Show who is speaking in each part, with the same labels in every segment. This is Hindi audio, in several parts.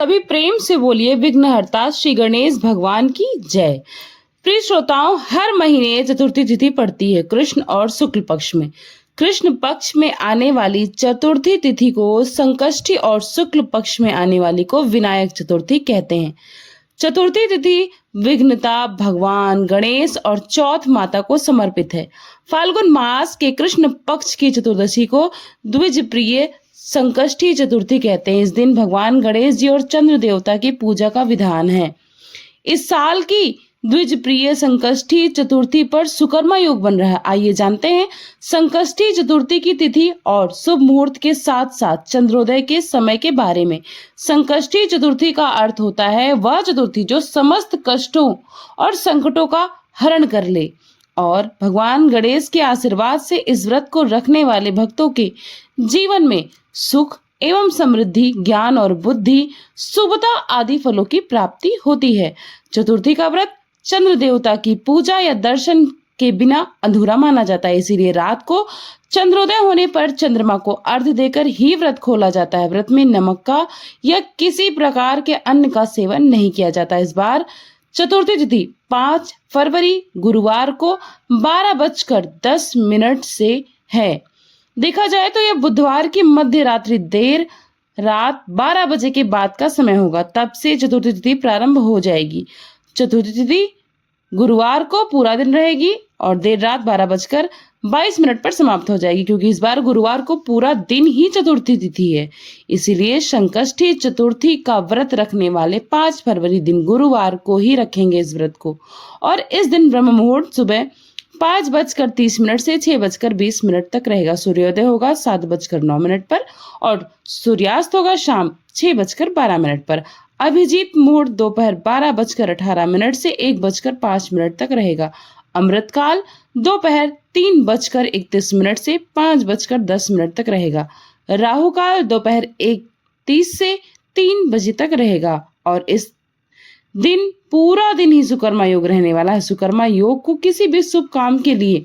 Speaker 1: सभी प्रेम से बोलिए विघ्नहर्ता श्री गणेश भगवान की जय। प्रिय श्रोताओं, हर महीने चतुर्थी तिथि पड़ती है कृष्ण और शुक्ल पक्ष में। कृष्ण पक्ष में आने वाली चतुर्थी तिथि को संकष्टी और शुक्ल पक्ष में आने वाली को विनायक चतुर्थी कहते हैं। चतुर्थी तिथि विघ्नता भगवान गणेश और चौथ माता को समर्पित है। फाल्गुन मास के कृष्ण पक्ष की चतुर्दशी को द्विज प्रिय संकष्टी चतुर्थी कहते हैं। इस दिन भगवान गणेश जी और चंद्र देवता की पूजा का विधान है। इस साल की द्विज प्रिय संकष्टी चतुर्थी पर सुकर्मा योग बन रहा है। आइए जानते हैं संकष्टी चतुर्थी की तिथि और शुभ मुहूर्त के साथ साथ चंद्रोदय के समय के बारे में। संकष्टी चतुर्थी का अर्थ होता है वह चतुर्थी जो समस्त कष्टों और संकटों का हरण कर ले, और भगवान गणेश के आशीर्वाद से इस व्रत को रखने वाले भक्तों के जीवन में सुख एवं समृद्धि, ज्ञान और बुद्धि, शुभता आदि फलों की प्राप्ति होती है। चतुर्थी का व्रत चंद्र देवता की पूजा या दर्शन के बिना अधूरा माना जाता है। इसीलिए रात को चंद्रोदय होने पर चंद्रमा को अर्घ्य देकर ही व्रत खोला जाता है। व्रत में नमक का या किसी प्रकार के अन्न का सेवन नहीं किया जाता। इस बार चतुर्थी तिथि 5 फरवरी गुरुवार को 12:10 से है। देखा जाए तो यह बुधवार की मध्य रात्रि देर रात 12 बजे के बाद का समय होगा, तब से चतुर्थी तिथि प्रारंभ हो जाएगी। चतुर्थी तिथि गुरुवार को पूरा दिन रहेगी और देर रात 12:22 पर समाप्त हो जाएगी, क्योंकि इस बार गुरुवार को पूरा दिन ही चतुर्थी तिथि है। इसीलिए संकष्टी चतुर्थी का व्रत रखने वाले 5 फरवरी दिन गुरुवार को ही रखेंगे इस व्रत को। और इस दिन ब्रह्म मुहूर्त सुबह 5:30 से 6:20 तक रहेगा। सूर्योदय होगा 7:09 पर और सूर्यास्त होगा शाम 6:12 पर। अभिजीत मुहूर्त दोपहर 12:18 से 1:05 तक रहेगा। अमृत काल दोपहर 3:31 से 5:10 तक रहेगा। राहु काल दोपहर 1:30 से 3 बजे तक रहेगा। और इस दिन पूरा दिन ही सुकर्मा योग रहने वाला है। सुकर्मा योग को किसी भी शुभ काम के लिए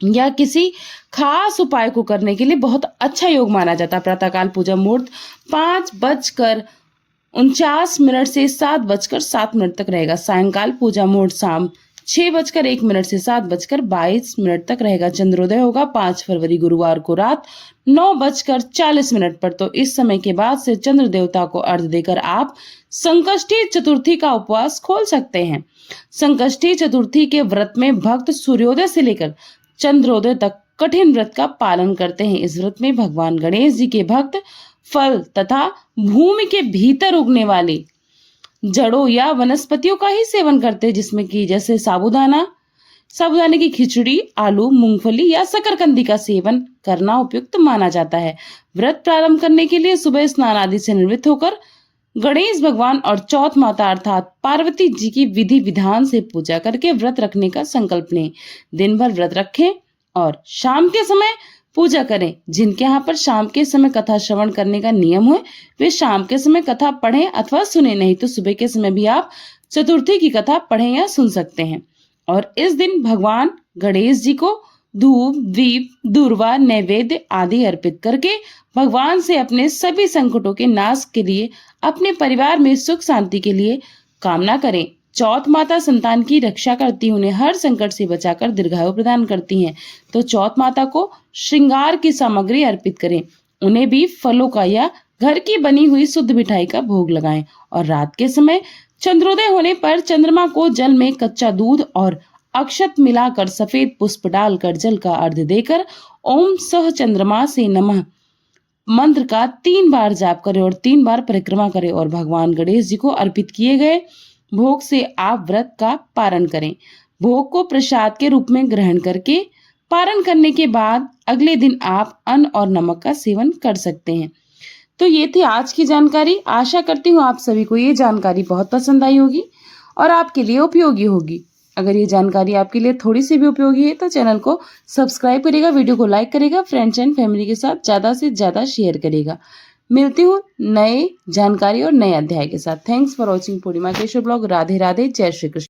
Speaker 1: या किसी खास उपाय को करने के लिए बहुत अच्छा योग माना जाता है। प्रातःकाल पूजा मुहूर्त 5:49 से 7:07 तक रहेगा। सायंकाल पूजा मुहूर्त शाम 6:01 से 7:22 तक रहेगा। चंद्रोदय होगा 5 फरवरी गुरुवार को रात 9:40 पर। तो इस समय के बाद से चंद्र देवता को अर्घ्य देकर आप संकष्टी चतुर्थी का उपवास खोल सकते हैं। संकष्टी चतुर्थी के व्रत में भक्त सूर्योदय से लेकर चंद्रोदय तक कठिन व्रत का पालन करते हैं। इस व्रत में भगवान गणेश जी के भक्त फल तथा भूमि के भीतर उगने वाली जड़ों या वनस्पतियों का ही सेवन करते हैं, जिसमें कि जैसे साबूदाने की खिचड़ी, आलू, मूंगफली या शकरकंदी का सेवन करना उपयुक्त माना जाता है। व्रत प्रारंभ करने के लिए सुबह स्नान आदि से निवृत्त होकर गणेश भगवान और चौथ माता अर्थात पार्वती जी की विधि विधान से पूजा करके व्रत रखने का संकल्प लें। दिन भर व्रत रखें और शाम के समय पूजा करें। जिनके यहाँ पर शाम के समय कथा श्रवण करने का नियम है वे शाम के समय कथा पढ़ें अथवा सुने, नहीं तो सुबह के समय भी आप चतुर्थी की कथा पढ़ें या सुन सकते हैं। और इस दिन भगवान गणेश जी को धूप, दीप, दूर्वा, नैवेद्य आदि अर्पित करके भगवान से अपने सभी संकटों के नाश के लिए, अपने परिवार में सुख शांति के लिए कामना करें। चौथ माता संतान की रक्षा करती, उन्हें हर संकट से बचाकर दीर्घायु प्रदान करती हैं। तो चौथ माता को श्रृंगार की सामग्री अर्पित करें। उन्हें भी फलों का या घर की बनी हुई शुद्ध मिठाई का भोग लगाएं। और रात के समय चंद्रोदय होने पर चंद्रमा को जल में कच्चा दूध और अक्षत मिलाकर सफेद पुष्प डालकर जल का अर्घ्य देकर ओम सह चंद्रमा से नमः मंत्र का 3 बार जाप करें और 3 बार परिक्रमा करें और भगवान गणेश जी को अर्पित किए गए भोग से आप व्रत का पारण करें। भोग को प्रसाद के रूप में ग्रहण करके पारण करने के बाद अगले दिन आप अन्न और नमक का सेवन कर सकते हैं। तो ये थी आज की जानकारी। आशा करती हूँ आप सभी को ये जानकारी बहुत पसंद आई होगी और आपके लिए उपयोगी होगी। अगर ये जानकारी आपके लिए थोड़ी सी भी उपयोगी है तो चैनल को सब्सक्राइब करेगा, वीडियो को लाइक करेगा, फ्रेंड्स एंड फैमिली के साथ ज़्यादा से ज़्यादा शेयर करेगा। मिलती हूँ नए जानकारी और नए अध्याय के साथ। Thanks for watching Purnima Keshav blog. Radhe Radhe, जय श्री कृष्ण।